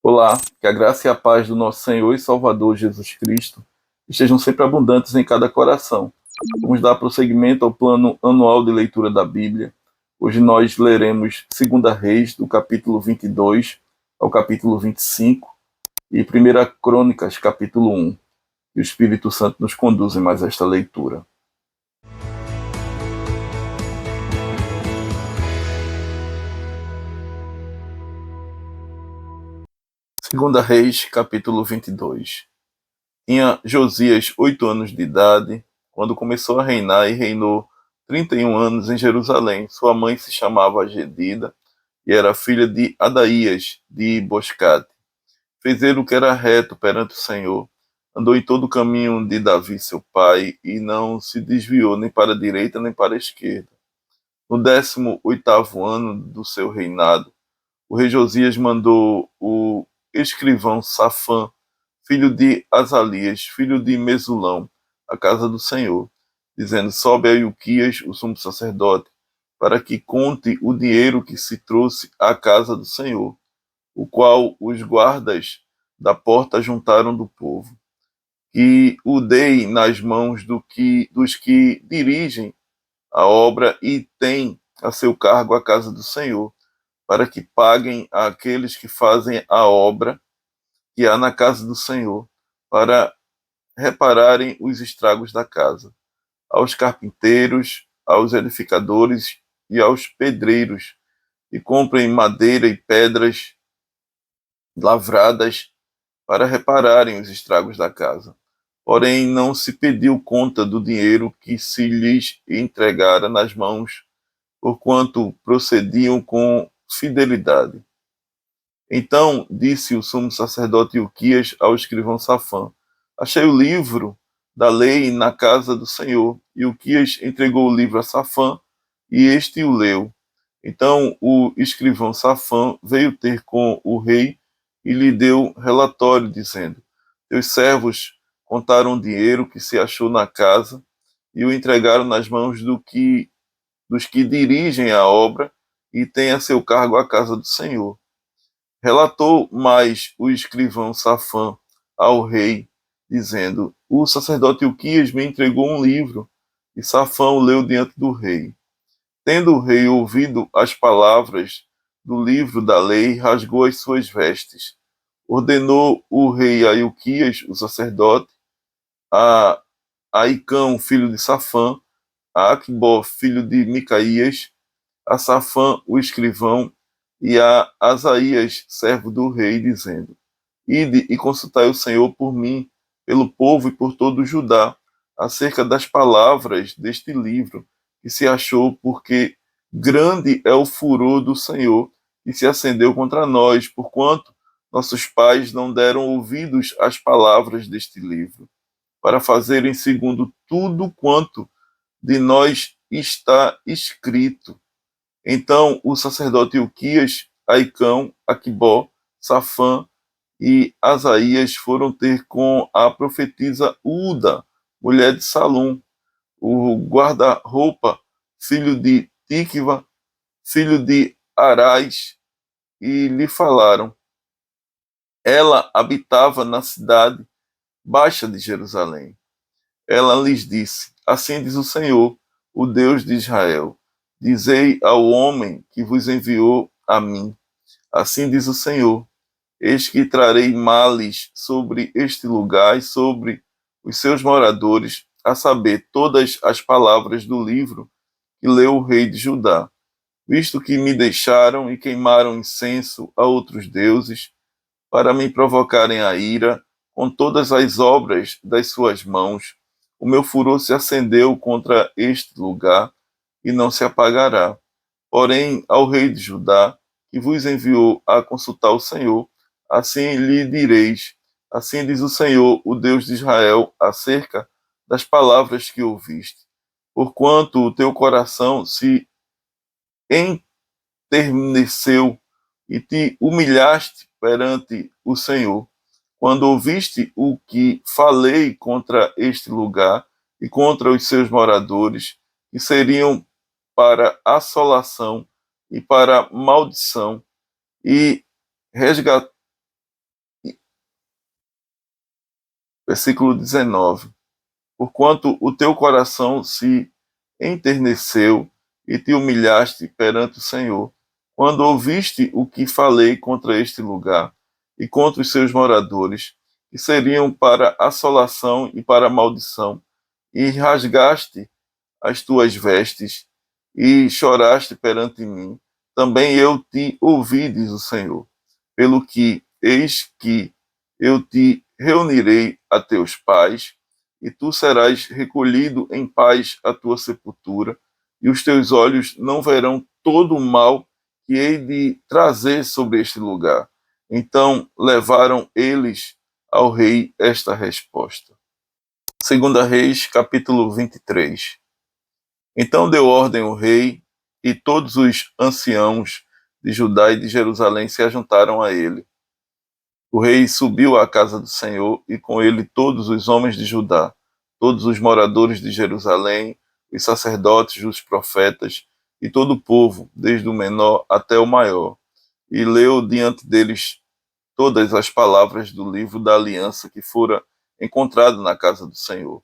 Olá, que a graça e a paz do nosso Senhor e Salvador Jesus Cristo estejam sempre abundantes em cada coração. Vamos dar prosseguimento ao plano anual de leitura da Bíblia. Hoje nós leremos 2 Reis, do capítulo 22 ao capítulo 25, e 1 Crônicas, capítulo 1. E o Espírito Santo nos conduz em mais esta leitura. 2 Reis, capítulo 22. Tinha Josias 8 anos de idade, quando começou a reinar, e reinou 31 anos em Jerusalém. Sua mãe se chamava Gedida e era filha de Adaías, de Boscate. Fez ele o que era reto perante o Senhor, andou em todo o caminho de Davi seu pai, e não se desviou nem para a direita nem para a esquerda. No 18º ano do seu reinado, o rei Josias mandou o escrivão Safã, filho de Azalias, filho de Mesulão, à casa do Senhor, dizendo: sobe a Ilquias, o sumo sacerdote, para que conte o dinheiro que se trouxe à casa do Senhor, o qual os guardas da porta juntaram do povo. Que o dei nas mãos dos que dirigem a obra e têm a seu cargo a casa do Senhor, para que paguem àqueles que fazem a obra que há na casa do Senhor, para repararem os estragos da casa, aos carpinteiros, aos edificadores e aos pedreiros, e comprem madeira e pedras lavradas para repararem os estragos da casa. Porém, não se pediu conta do dinheiro que se lhes entregara nas mãos, porquanto procediam com fidelidade. Então disse o sumo sacerdote Ilquias ao escrivão Safã: achei o livro da lei na casa do Senhor. E Ilquias entregou o livro a Safã, e este o leu. Então o escrivão Safã veio ter com o rei e lhe deu relatório, dizendo: teus servos contaram o dinheiro que se achou na casa e o entregaram nas mãos dos que dirigem a obra e têm a seu cargo a casa do Senhor. Relatou mais o escrivão Safã ao rei, dizendo: o sacerdote Ilquias me entregou um livro. E Safã o leu diante do rei. Tendo o rei ouvido as palavras do livro da lei, rasgou as suas vestes. Ordenou o rei a Ilquias, o sacerdote, a Aicão, filho de Safã, a Aquibó, filho de Micaías, a Safã, o escrivão, e a Asaías, servo do rei, dizendo: ide e consultai o Senhor por mim, pelo povo e por todo o Judá, acerca das palavras deste livro que se achou, porque grande é o furor do Senhor que se acendeu contra nós, porquanto nossos pais não deram ouvidos às palavras deste livro, para fazerem segundo tudo quanto de nós está escrito. Então o sacerdote Ilquias, Aicão, Aquibó, Safã e Asaías foram ter com a profetisa Uda, mulher de Salum, o guarda-roupa, filho de Tíquiva, filho de Arás, e lhe falaram. Ela habitava na cidade baixa de Jerusalém. Ela lhes disse: assim diz o Senhor, o Deus de Israel: dizei ao homem que vos enviou a mim: assim diz o Senhor, eis que trarei males sobre este lugar e sobre os seus moradores, a saber, todas as palavras do livro que leu o rei de Judá, visto que me deixaram e queimaram incenso a outros deuses, para me provocarem a ira com todas as obras das suas mãos. O meu furor se acendeu contra este lugar e não se apagará. Porém, ao rei de Judá, que vos enviou a consultar o Senhor, assim lhe direis: assim diz o Senhor, o Deus de Israel, acerca das palavras que ouviste. Porquanto o teu coração se enterneceu e te humilhaste perante o Senhor, quando ouviste o que falei contra este lugar e contra os seus moradores, que seriam para assolação e para maldição, e Versículo 19. Porquanto o teu coração se enterneceu e te humilhaste perante o Senhor, quando ouviste o que falei contra este lugar e contra os seus moradores, que seriam para assolação e para maldição, e rasgaste as tuas vestes e choraste perante mim, também eu te ouvi, diz o Senhor. Pelo que, eis que eu te reunirei a teus pais, e tu serás recolhido em paz à tua sepultura, e os teus olhos não verão todo o mal que hei de trazer sobre este lugar. Então levaram eles ao rei esta resposta. Segunda Reis, capítulo 23. Então deu ordem o rei, e todos os anciãos de Judá e de Jerusalém se ajuntaram a ele. O rei subiu à casa do Senhor, e com ele todos os homens de Judá, todos os moradores de Jerusalém, os sacerdotes, os profetas, e todo o povo, desde o menor até o maior. E leu diante deles todas as palavras do livro da aliança que fora encontrado na casa do Senhor.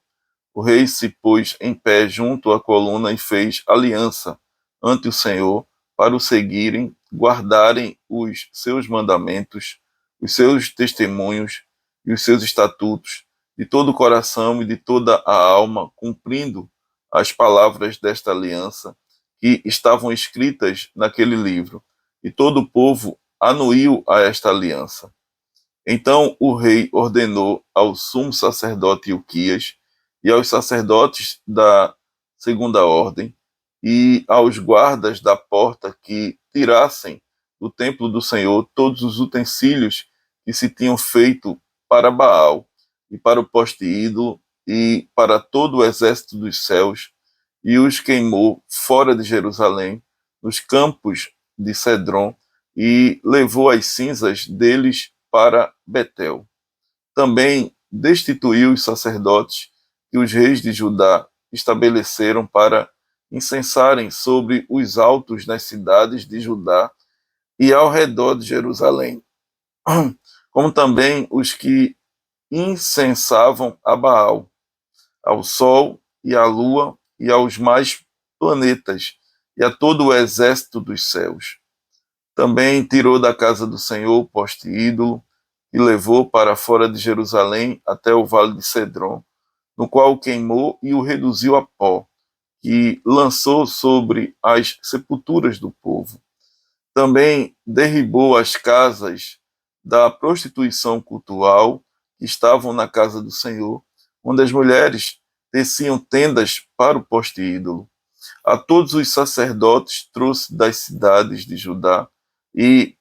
O rei se pôs em pé junto à coluna e fez aliança ante o Senhor para o seguirem, guardarem os seus mandamentos, os seus testemunhos e os seus estatutos de todo o coração e de toda a alma, cumprindo as palavras desta aliança que estavam escritas naquele livro. E todo o povo anuiu a esta aliança. Então o rei ordenou ao sumo sacerdote Ilquias e aos sacerdotes da segunda ordem e aos guardas da porta que tirassem do templo do Senhor todos os utensílios que se tinham feito para Baal e para o poste ídolo e para todo o exército dos céus, e os queimou fora de Jerusalém, nos campos de Cedron, e levou as cinzas deles para Betel. Também destituiu os sacerdotes que os reis de Judá estabeleceram para incensarem sobre os altos nas cidades de Judá e ao redor de Jerusalém, como também os que incensavam a Baal, ao sol e à lua e aos mais planetas e a todo o exército dos céus. Também tirou da casa do Senhor o poste ídolo e levou para fora de Jerusalém até o vale de Cedron, no qual o queimou e o reduziu a pó, e lançou sobre as sepulturas do povo. Também derribou as casas da prostituição cultual que estavam na casa do Senhor, onde as mulheres teciam tendas para o poste ídolo. A todos os sacerdotes trouxe das cidades de Judá e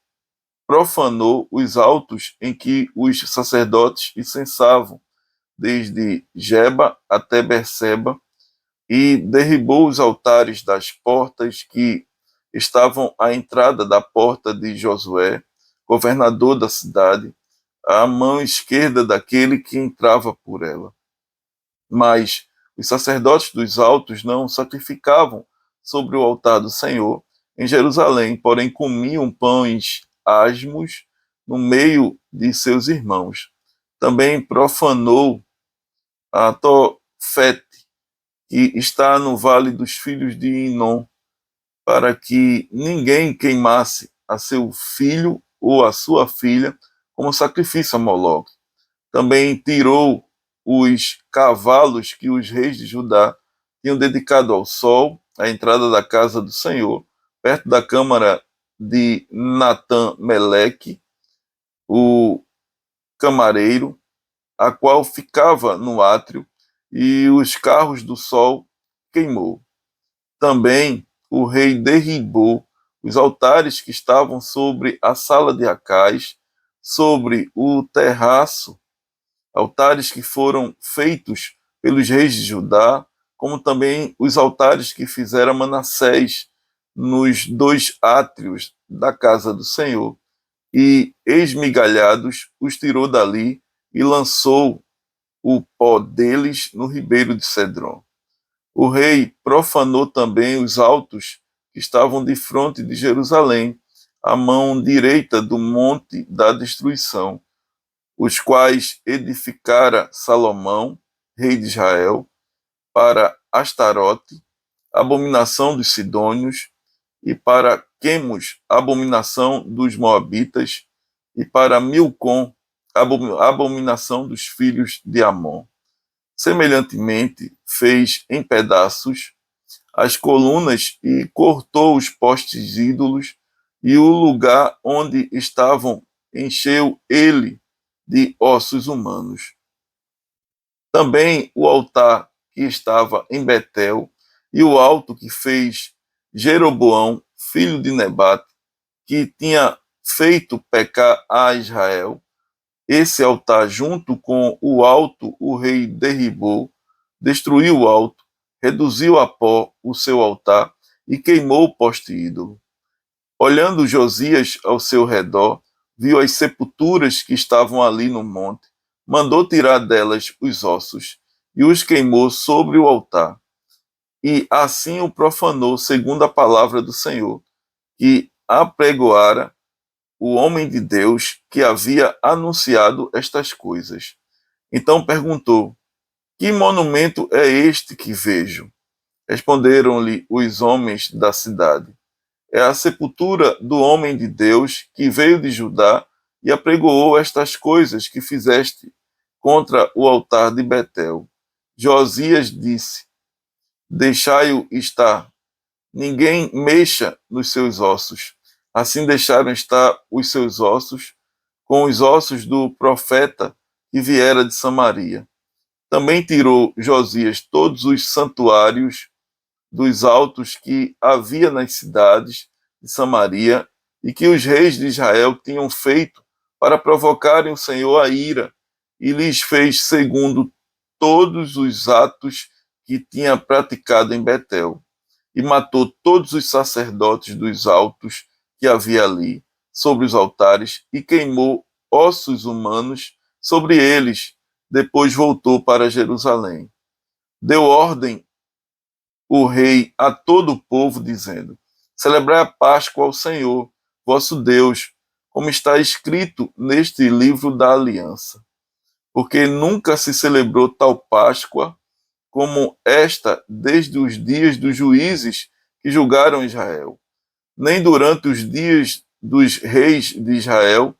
profanou os altos em que os sacerdotes incensavam, desde Geba até Berseba, e derribou os altares das portas que estavam à entrada da porta de Josué, governador da cidade, à mão esquerda daquele que entrava por ela. Mas os sacerdotes dos altos não sacrificavam sobre o altar do Senhor em Jerusalém, porém comiam pães asmos no meio de seus irmãos. Também profanou a Tofete, que está no vale dos filhos de Inom, para que ninguém queimasse a seu filho ou a sua filha como sacrifício a Moloque. Também tirou os cavalos que os reis de Judá tinham dedicado ao sol, à entrada da casa do Senhor, perto da câmara de Natã-Meleque, o camareiro, a qual ficava no átrio, e os carros do sol queimou. Também o rei derribou os altares que estavam sobre a sala de Acais, sobre o terraço, altares que foram feitos pelos reis de Judá, como também os altares que fizera Manassés nos dois átrios da casa do Senhor, e esmigalhados os tirou dali e lançou o pó deles no ribeiro de Cedron. O rei profanou também os altos que estavam de fronte de Jerusalém, à mão direita do monte da destruição, os quais edificara Salomão, rei de Israel, para Astarote, abominação dos sidônios, e para Quemos, abominação dos moabitas, e para Milcom, abominação dos filhos de Amon. Semelhantemente, fez em pedaços as colunas e cortou os postes ídolos, e o lugar onde estavam encheu ele de ossos humanos. Também o altar que estava em Betel e o alto que fez Jeroboão, filho de Nebate, que tinha feito pecar a Israel. Esse altar, junto com o alto, o rei derribou, destruiu o alto, reduziu a pó o seu altar e queimou o poste ídolo. Olhando Josias ao seu redor, viu as sepulturas que estavam ali no monte, mandou tirar delas os ossos e os queimou sobre o altar. E assim o profanou, segundo a palavra do Senhor, que apregoara o homem de Deus que havia anunciado estas coisas. Então perguntou: que monumento é este que vejo? Responderam-lhe os homens da cidade: é a sepultura do homem de Deus que veio de Judá e apregoou estas coisas que fizeste contra o altar de Betel. Josias disse: deixai-o estar, ninguém mexa nos seus ossos. Assim deixaram estar os seus ossos com os ossos do profeta que viera de Samaria. Também tirou Josias todos os santuários dos altos que havia nas cidades de Samaria e que os reis de Israel tinham feito para provocarem o Senhor a ira, e lhes fez segundo todos os atos que tinha praticado em Betel. E matou todos os sacerdotes dos altos que havia ali, sobre os altares, e queimou ossos humanos sobre eles. Depois voltou para Jerusalém. Deu ordem o rei a todo o povo, dizendo: celebrai a Páscoa ao Senhor, vosso Deus, como está escrito neste livro da aliança. Porque nunca se celebrou tal Páscoa como esta desde os dias dos juízes que julgaram Israel, nem durante os dias dos reis de Israel,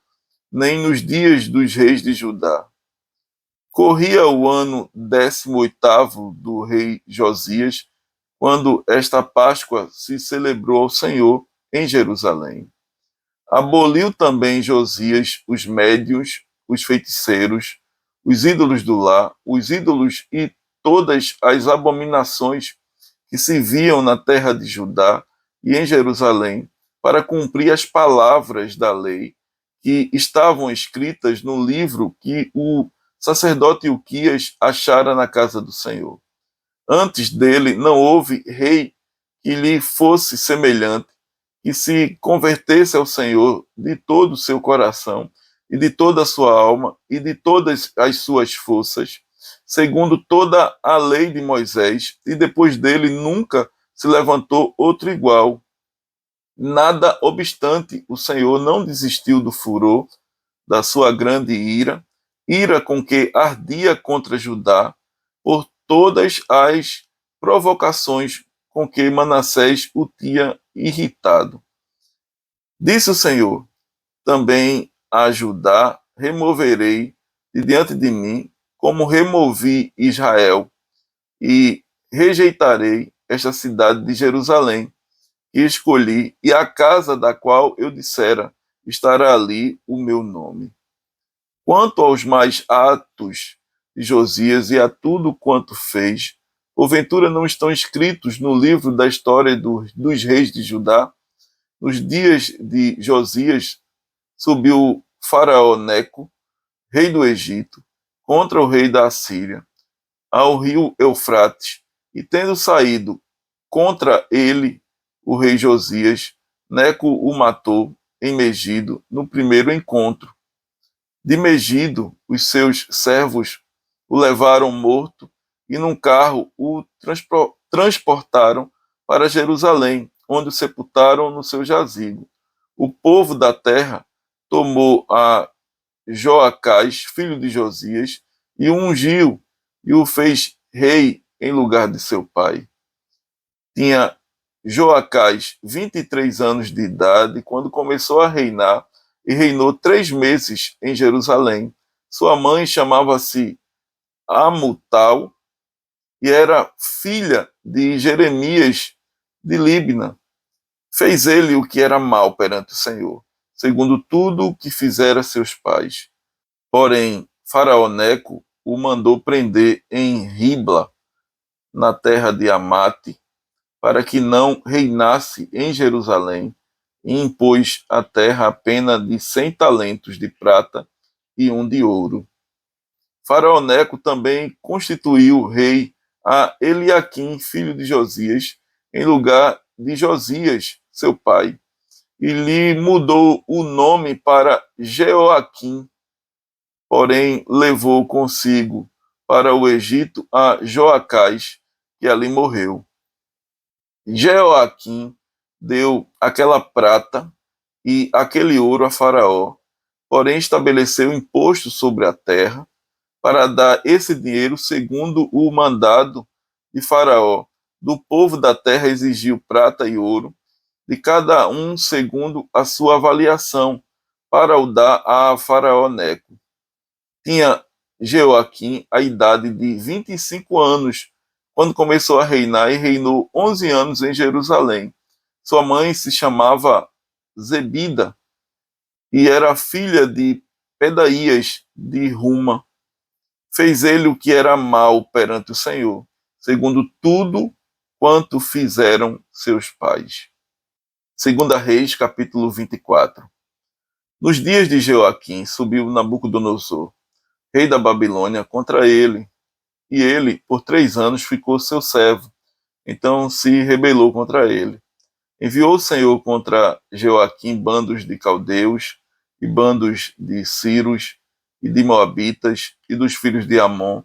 nem nos dias dos reis de Judá. Corria o ano 18º do rei Josias, quando esta Páscoa se celebrou ao Senhor em Jerusalém. Aboliu também Josias os médios, os feiticeiros, os ídolos do lar, os ídolos e todas as abominações que se viam na terra de Judá e em Jerusalém, para cumprir as palavras da lei que estavam escritas no livro que o sacerdote Ilquias achara na casa do Senhor. Antes dele não houve rei que lhe fosse semelhante, que se convertesse ao Senhor de todo o seu coração e de toda a sua alma e de todas as suas forças, segundo toda a lei de Moisés, e depois dele nunca se levantou outro igual. Nada obstante, o Senhor não desistiu do furor da sua grande ira, ira com que ardia contra Judá, por todas as provocações com que Manassés o tinha irritado. Disse o Senhor: também a Judá removerei de diante de mim, como removi Israel, e rejeitarei esta cidade de Jerusalém, que escolhi, e a casa da qual eu dissera: estará ali o meu nome. Quanto aos mais atos de Josias e a tudo quanto fez, porventura não estão escritos no livro da história dos reis de Judá? Nos dias de Josias, subiu Faraó Neco, rei do Egito, contra o rei da Assíria, ao rio Eufrates, e tendo saído contra ele o rei Josias, Neco o matou em Megido, no primeiro encontro. De Megido, os seus servos o levaram morto e num carro o transportaram para Jerusalém, onde o sepultaram no seu jazigo. O povo da terra tomou a Joacás, filho de Josias, e o ungiu e o fez rei em lugar de seu pai. Tinha Joacás 23 anos de idade quando começou a reinar e reinou 3 meses em Jerusalém. Sua mãe chamava-se Amutal e era filha de Jeremias de Libna. Fez ele o que era mal perante o Senhor, segundo tudo o que fizera seus pais. Porém, Faraó Neco o mandou prender em Ribla, na terra de Amate, para que não reinasse em Jerusalém, e impôs à terra a pena de 100 talentos de prata e um de ouro. Faraó Neco também constituiu rei a Eliaquim, filho de Josias, em lugar de Josias, seu pai, e lhe mudou o nome para Jeoaquim, porém levou consigo para o Egito a Joacás, que ali morreu. Jeoaquim deu aquela prata e aquele ouro a Faraó, porém estabeleceu imposto sobre a terra para dar esse dinheiro segundo o mandado de Faraó. Do povo da terra exigiu prata e ouro, de cada um segundo a sua avaliação, para o dar a Faraó Neco. Tinha Jeoaquim a idade de 25 anos, quando começou a reinar, e reinou 11 anos em Jerusalém. Sua mãe se chamava Zebida e era filha de Pedaías de Ruma. Fez ele o que era mal perante o Senhor, segundo tudo quanto fizeram seus pais. 2 capítulo 24. Nos dias de Jeoaquim, subiu Nabucodonosor, rei da Babilônia, contra ele, e ele, por 3 anos, ficou seu servo. Então se rebelou contra ele. Enviou o Senhor contra Jeoaquim bandos de caldeus, e bandos de Ciros, e de Moabitas, e dos filhos de Amon.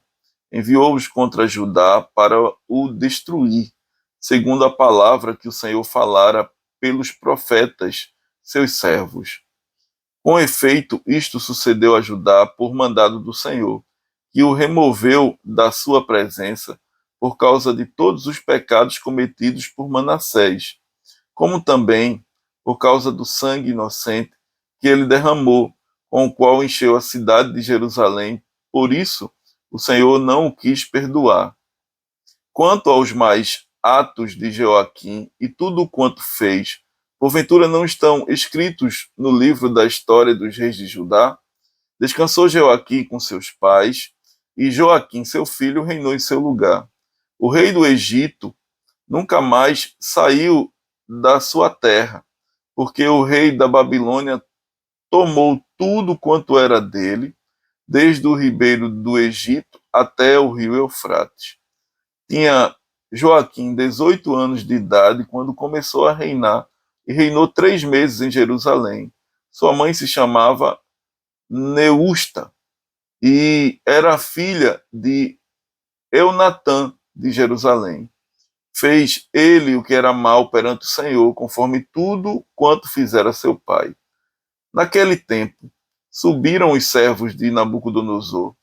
Enviou-os contra Judá para o destruir, segundo a palavra que o Senhor falara pelos profetas, seus servos. Com efeito, isto sucedeu a Judá por mandado do Senhor, que o removeu da sua presença por causa de todos os pecados cometidos por Manassés, como também por causa do sangue inocente que ele derramou, com o qual encheu a cidade de Jerusalém. Por isso, o Senhor não o quis perdoar. Quanto aos mais atos de Jeoaquim e tudo quanto fez, porventura não estão escritos no livro da história dos reis de Judá? Descansou Jeoaquim com seus pais, e Joaquim, seu filho, reinou em seu lugar. O rei do Egito nunca mais saiu da sua terra, porque o rei da Babilônia tomou tudo quanto era dele, desde o ribeiro do Egito até o rio Eufrates. Tinha Joaquim 18 anos de idade quando começou a reinar, e reinou 3 meses em Jerusalém. Sua mãe se chamava Neusta, e era filha de Eunatã de Jerusalém. Fez ele o que era mal perante o Senhor, conforme tudo quanto fizera seu pai. Naquele tempo, subiram os servos de Nabucodonosor,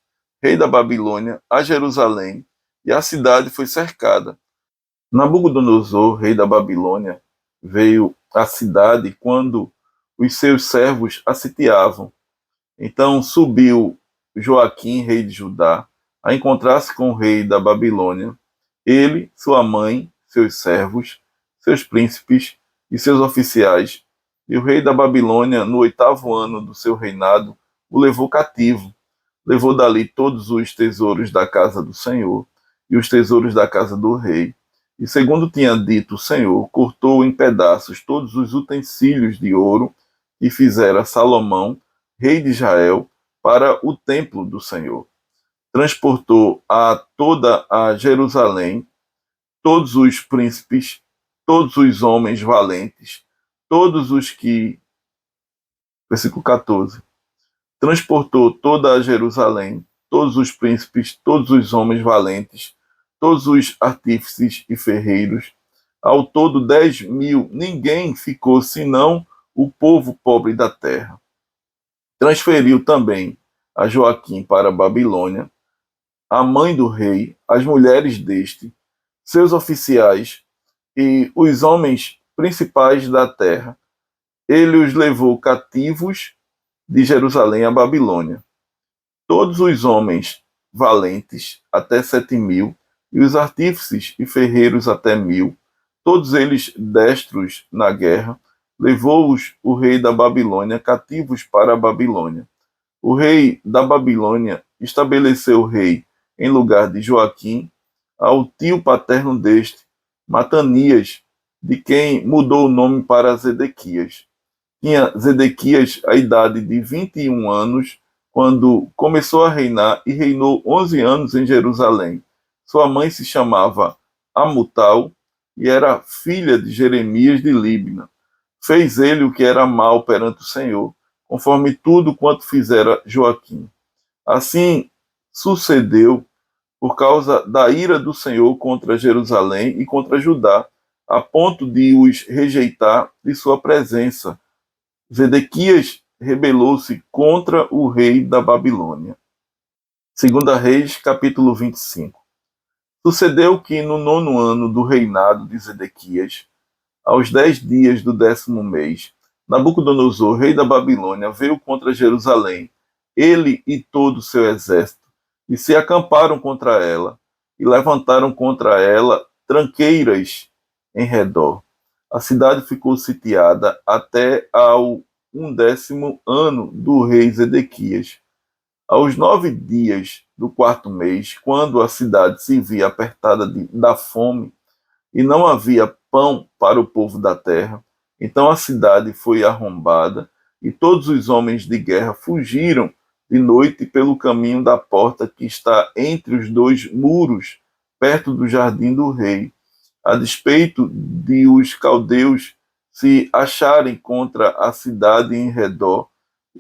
rei da Babilônia, a Jerusalém, e a cidade foi cercada. Nabucodonosor, rei da Babilônia, veio à cidade quando os seus servos a sitiavam. Então subiu Joaquim, rei de Judá, a encontrar-se com o rei da Babilônia, ele, sua mãe, seus servos, seus príncipes e seus oficiais. E o rei da Babilônia, no 8º ano do seu reinado, o levou cativo. Levou dali todos os tesouros da casa do Senhor e os tesouros da casa do rei. E segundo tinha dito o Senhor, cortou em pedaços todos os utensílios de ouro que fizera Salomão, rei de Israel, para o templo do Senhor. Transportou a toda a Jerusalém todos os príncipes, todos os homens valentes, todos os que... Versículo 14. Transportou toda a Jerusalém, todos os príncipes, todos os homens valentes, todos os artífices e ferreiros, ao todo 10.000. Ninguém ficou senão o povo pobre da terra. Transferiu também a Joaquim para a Babilônia, a mãe do rei, as mulheres deste, seus oficiais e os homens principais da terra. Ele os levou cativos de Jerusalém à Babilônia. Todos os homens valentes, até 7.000, e os artífices e ferreiros até 1.000, todos eles destros na guerra, levou-os o rei da Babilônia cativos para a Babilônia. O rei da Babilônia estabeleceu o rei em lugar de Joaquim, ao tio paterno deste, Matanias, de quem mudou o nome para Zedequias. Tinha Zedequias a idade de 21 anos, quando começou a reinar, e reinou 11 anos em Jerusalém. Sua mãe se chamava Amutal e era filha de Jeremias de Líbna. Fez ele o que era mal perante o Senhor, conforme tudo quanto fizera Joaquim. Assim sucedeu por causa da ira do Senhor contra Jerusalém e contra Judá, a ponto de os rejeitar de sua presença. Zedequias rebelou-se contra o rei da Babilônia. 2 Reis, capítulo 25. Sucedeu que no 9º ano do reinado de Zedequias, aos 10 dias do 10º mês, Nabucodonosor, rei da Babilônia, veio contra Jerusalém, ele e todo o seu exército, e se acamparam contra ela, e levantaram contra ela tranqueiras em redor. A cidade ficou sitiada até ao 11º ano do rei Zedequias. Aos 9 dias do 4º mês, quando a cidade se via apertada da fome, e não havia pão para o povo da terra, então a cidade foi arrombada, e todos os homens de guerra fugiram de noite pelo caminho da porta que está entre os dois muros, perto do jardim do rei, a despeito de os caldeus se acharem contra a cidade em redor,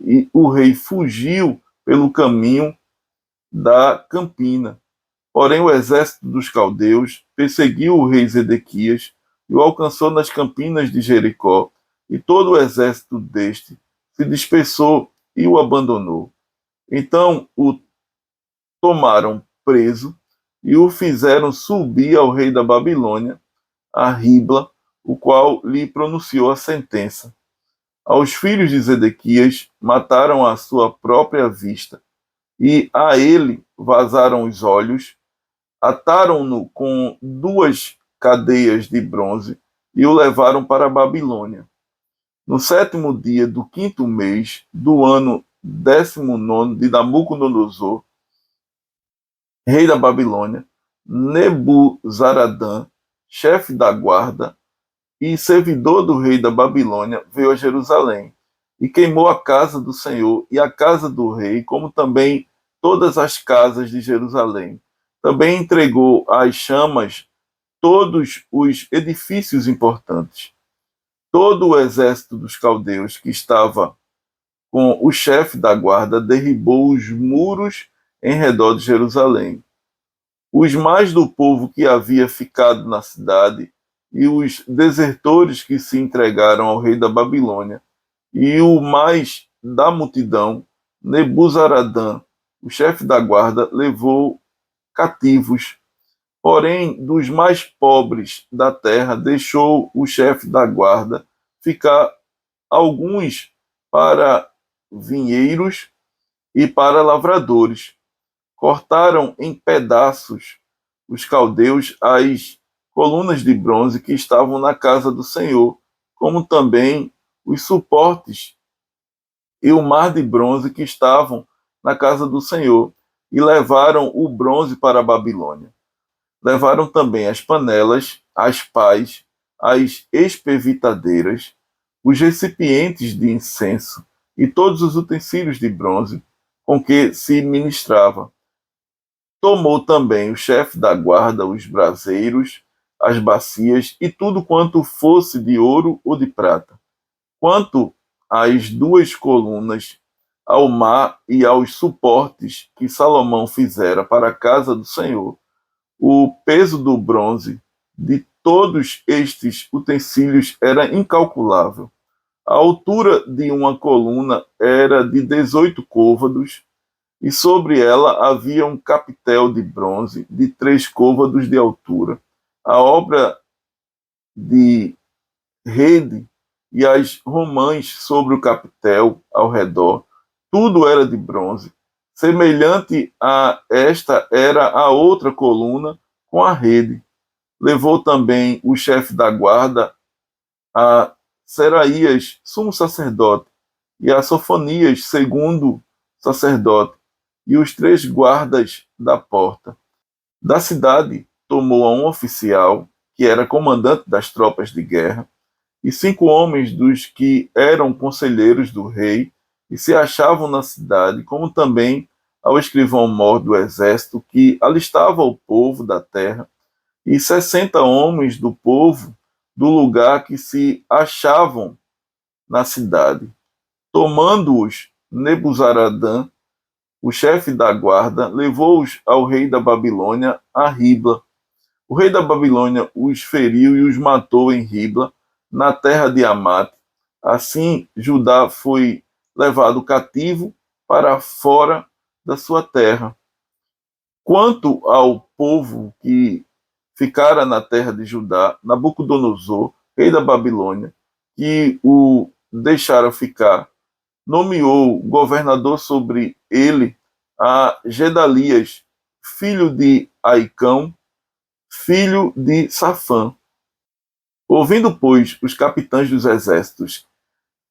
e o rei fugiu pelo caminho da campina. Porém, o exército dos caldeus perseguiu o rei Zedequias e o alcançou nas campinas de Jericó, e todo o exército deste se dispersou e o abandonou. Então o tomaram preso e o fizeram subir ao rei da Babilônia, a Ribla, o qual lhe pronunciou a sentença. Aos filhos de Zedequias mataram à sua própria vista, e a ele vazaram os olhos, ataram-no com 2 cadeias de bronze e o levaram para a Babilônia. No 7º dia do 5º mês do ano 19º de Nabucodonosor, rei da Babilônia, Nebuzaradã, chefe da guarda e servidor do rei da Babilônia, veio a Jerusalém e queimou a casa do Senhor e a casa do rei, como também todas as casas de Jerusalém. Também entregou às chamas todos os edifícios importantes. Todo o exército dos caldeus que estava com o chefe da guarda derribou os muros em redor de Jerusalém. Os mais do povo que havia ficado na cidade e os desertores que se entregaram ao rei da Babilônia, e o mais da multidão, Nebuzaradã, o chefe da guarda, levou cativos. Porém, dos mais pobres da terra, deixou o chefe da guarda ficar alguns para vinheiros e para lavradores. Cortaram em pedaços os caldeus as colunas de bronze que estavam na casa do Senhor, como também os suportes e o mar de bronze que estavam na casa do Senhor, e levaram o bronze para a Babilônia. Levaram também as panelas, as pás, as espevitadeiras, os recipientes de incenso e todos os utensílios de bronze com que se ministrava. Tomou também o chefe da guarda os braseiros, as bacias e tudo quanto fosse de ouro ou de prata. Quanto às 2 colunas, ao mar e aos suportes que Salomão fizera para a casa do Senhor, o peso do bronze de todos estes utensílios era incalculável. A altura de uma coluna era de 18 côvados, e sobre ela havia um capitel de bronze de 3 côvados de altura. A obra de rede e as romãs sobre o capitel ao redor, tudo era de bronze. Semelhante a esta era a outra coluna com a rede. Levou também o chefe da guarda, a Seraías, sumo sacerdote, e a Sofonias, segundo sacerdote, e os 3 guardas da porta. Da cidade tomou a um oficial, que era comandante das tropas de guerra, e 5 homens dos que eram conselheiros do rei e se achavam na cidade, como também ao escrivão-mor do exército, que alistava o povo da terra, e 60 homens do povo do lugar que se achavam na cidade. Tomando-os, Nebuzaradã, o chefe da guarda, levou-os ao rei da Babilônia, a Ribla. O rei da Babilônia os feriu e os matou em Ribla, na terra de Amate. Assim, Judá foi levado cativo para fora da sua terra. Quanto ao povo que ficara na terra de Judá, Nabucodonosor, rei da Babilônia, que o deixara ficar, nomeou governador sobre ele a Gedalias, filho de Aicão, filho de Safã. Ouvindo, pois, os capitães dos exércitos,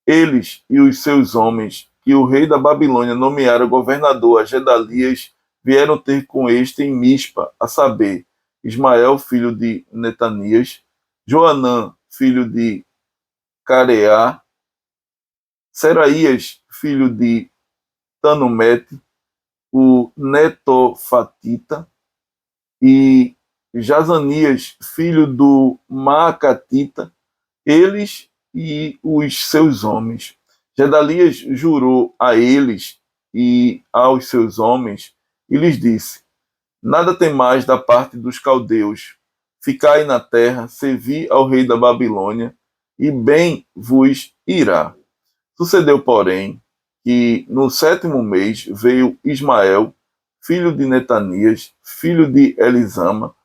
eles e os seus homens, que o rei da Babilônia nomeara governador a Gedalias, vieram ter com este em Mispa, a saber, Ismael, filho de Netanias, Joanã, filho de Careá, Seraías, filho de Tanumete, o Netofatita, e Jazanias, filho do Maacatita, eles e os seus homens. Gedalias jurou a eles e aos seus homens e lhes disse: Nada temais da parte dos caldeus. Ficai na terra, servi ao rei da Babilônia, e bem vos irá. Sucedeu, porém, que no 7º mês veio Ismael, filho de Netanias, filho de Elisama,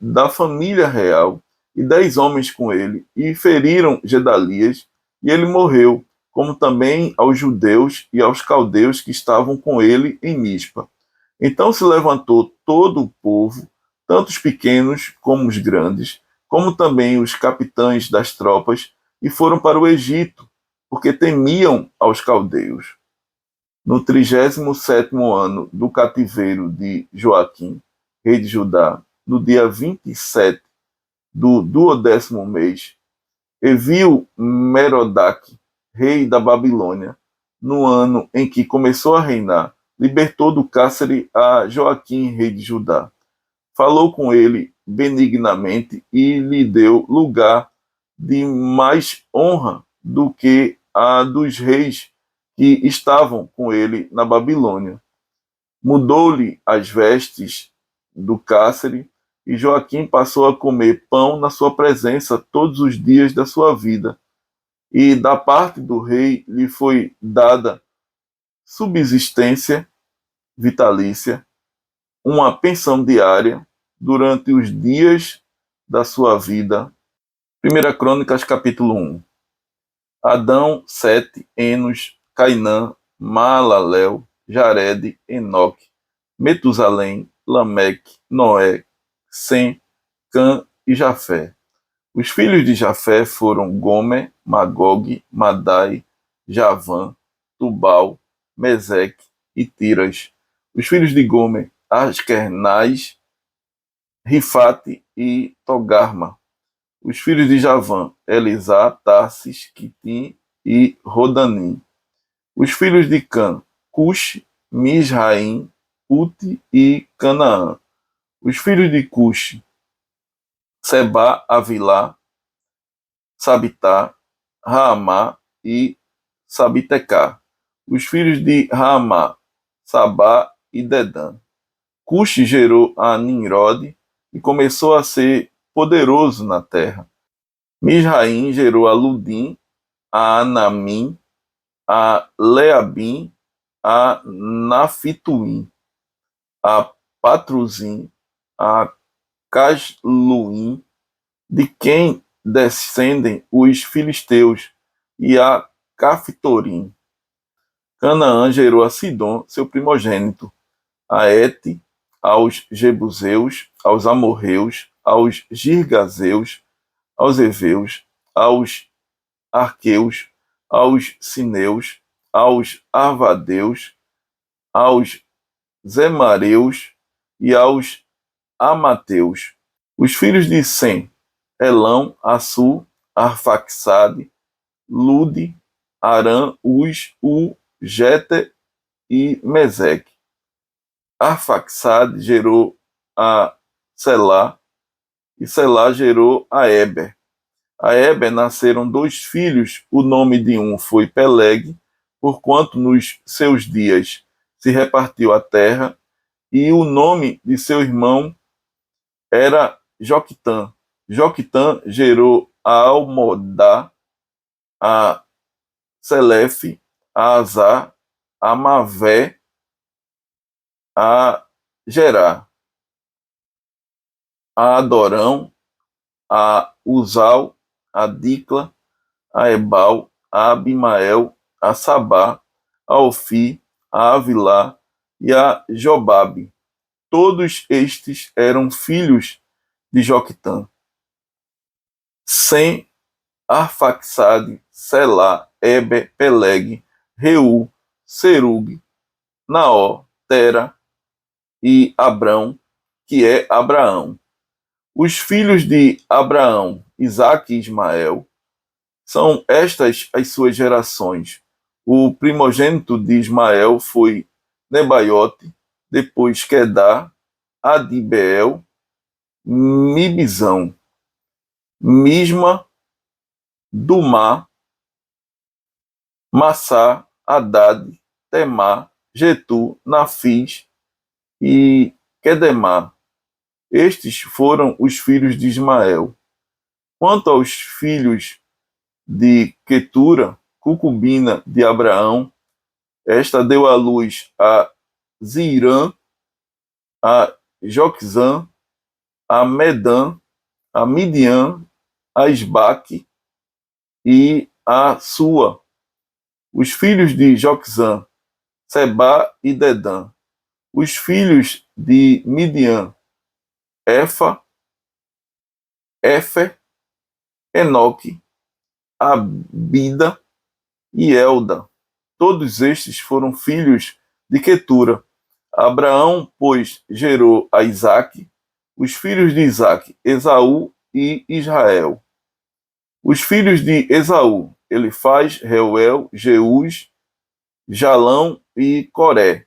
da família real, e 10 homens com ele, e feriram Gedalias, e ele morreu, como também aos judeus e aos caldeus que estavam com ele em Mispa. Então se levantou todo o povo, tanto os pequenos como os grandes, como também os capitães das tropas, e foram para o Egito, porque temiam aos caldeus. No 37º ano do cativeiro de Joaquim, rei de Judá, no dia 27 do 12º mês, Evil Merodach, rei da Babilônia, no ano em que começou a reinar, libertou do cárcere a Joaquim, rei de Judá. Falou com ele benignamente e lhe deu lugar de mais honra do que a dos reis que estavam com ele na Babilônia. Mudou-lhe as vestes do cárcere, e Joaquim passou a comer pão na sua presença todos os dias da sua vida. E da parte do rei lhe foi dada subsistência vitalícia, uma pensão diária durante os dias da sua vida. 1 Crônicas, capítulo 1. Adão, Sete, Enos, Cainã, Maalalel, Jared, Enoque, Metusalém, Lameque, Noé, Sem, Cã e Jafé. Os filhos de Jafé foram Gomer, Magog, Madai, Javã, Tubal, Meseque e Tiras. Os filhos de Gomer, Asquernaz, Rifate e Togarma. Os filhos de Javã, Elisá, Tarsis, Quitim e Rodanim. Os filhos de Cã, Cush, Misraim, Pute e Canaã. Os filhos de Cush, Seba, Avilá, Sabitá, Raamá e Sabitecá. Os filhos de Raamá, Sabá e Dedã. Cush gerou a Nimrod e começou a ser poderoso na terra. Misraim gerou a Ludim, a Anamim, a Leabim, a Nafituim, a Patruzim, a Casluim, de quem descendem os filisteus, e a Caftorim. Canaã gerou a Sidom, seu primogênito, a Et, aos Jebuseus, aos Amorreus, aos Girgazeus, aos Eveus, aos Arqueus, aos Sineus, aos Arvadeus, aos Zemareus e aos Amateus. Os filhos de Sem, Elão, Assu, Arfaxade, Lude, Arã, Uz, Jeter e Meseque. Arfaxade gerou a Selá, e Selá gerou a Eber. A Eber nasceram 2 filhos, o nome de um foi Peleg, porquanto nos seus dias se repartiu a terra, e o nome de seu irmão era Joquitã. Joquitã gerou a Almodá, a Selefe, a Azar, a Mavé, a Gerá, a Adorão, a Uzal, a Dicla, a Ebal, a Abimael, a Sabá, a Ofi, a Avilá e a Jobabe. Todos estes eram filhos de Joquitã. Sem, Arfaxade, Selá, Eber, Peleg, Reu, Serug, Naó, Tera e Abrão, que é Abraão. Os filhos de Abraão, Isaque e Ismael, são estas as suas gerações. O primogênito de Ismael foi Nebaiote, depois Quedar, Adibeel, Mibzão, Misma, Dumá, Massá, Haddad, Temá, Getu, Nafis e Quedemá. Estes foram os filhos de Ismael. Quanto aos filhos de Quetura, concubina de Abraão, esta deu à luz a Zirã, a Joquizã, a Medã, a Midian, a Esbaque e a Sua. Os filhos de Joquizã, Sebá e Dedã. Os filhos de Midian, Efa, Éfer, Enoque, Abida e Elda. Todos estes foram filhos de Quetura. Abraão, pois, gerou a Isaque, os filhos de Isaque, Esaú e Israel. Os filhos de Esaú, Elifaz, Reuel, Jeús, Jalão e Coré.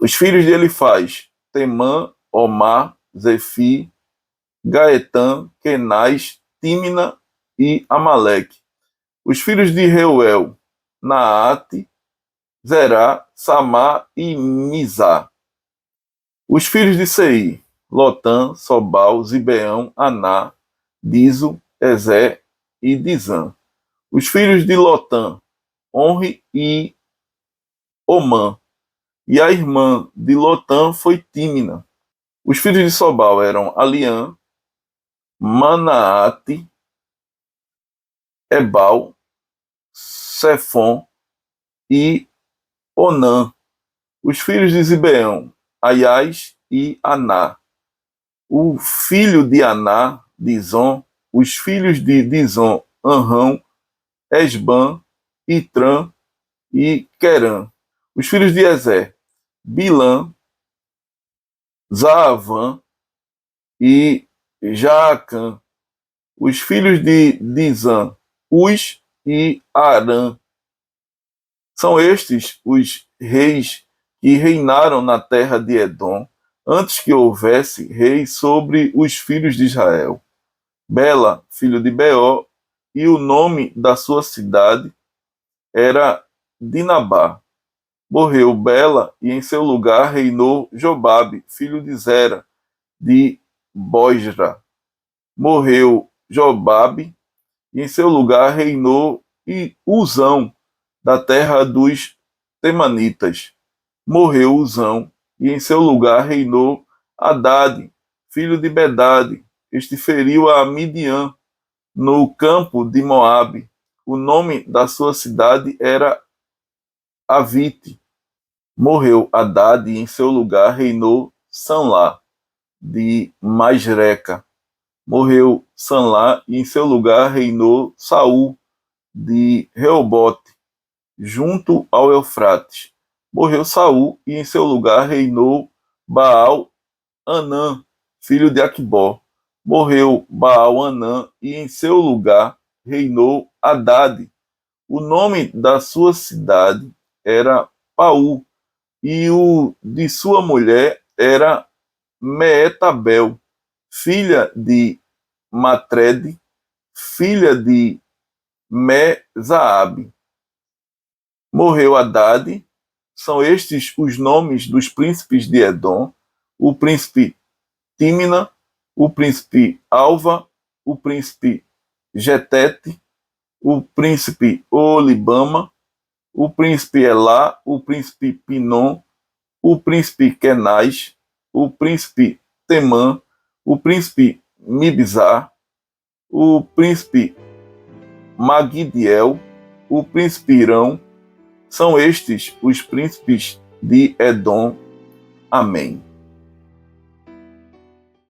Os filhos de Elifaz, Temã, Omar, Zefi, Gaetã, Kenaz, Tímina e Amaleque. Os filhos de Reuel, Naate, Zerá, Samá e Mizá. Os filhos de Seir, Lotã, Sobal, Zibeão, Aná, Dizo, Ezé e Dizã. Os filhos de Lotã, Honre e Omã. E a irmã de Lotã foi Tímina. Os filhos de Sobal eram Aliã, Manaate, Ebal, Sefon e Onã. Os filhos de Zibeão, Aias e Aná. O filho de Aná, Dizon. Os filhos de Dizon, Anrão, Esban, Itrã e Querã. Os filhos de Ezer, Bilã, Zaavã e Jaacã. Os filhos de Dizã, Uz e Arã. São estes os reis que reinaram na terra de Edom, antes que houvesse rei sobre os filhos de Israel. Bela, filho de Beó, e o nome da sua cidade era Dinabá. Morreu Bela, e em seu lugar reinou Jobabe, filho de Zera, de Bosra. Morreu Jobabe, e em seu lugar reinou Uzão, da terra dos Temanitas. Morreu Uzão, e em seu lugar reinou Hadade, filho de Bedade. Este feriu a Midian, no campo de Moabe. O nome da sua cidade era Avite. Morreu Hadade, e em seu lugar reinou Sanlá, de Masreca. Morreu Sanlá, e em seu lugar reinou Saul, de Reobote, junto ao Eufrates. Morreu Saul, e em seu lugar reinou Baal-Anã, filho de Aquibó. Morreu Baal-Anã, e em seu lugar reinou Hadade. O nome da sua cidade era Paú, e o de sua mulher era Meetabel, filha de Matrede, filha de Mezaabe. Morreu Hadade. São estes os nomes dos príncipes de Edom: o príncipe Tímina, o príncipe Alva, o príncipe Getete, o príncipe Olibama, o príncipe Elá, o príncipe Pinom, o príncipe Kenaz, o príncipe Temã, o príncipe Mibzar, o príncipe Magidiel, o príncipe Irão. São estes os príncipes de Edom. Amém.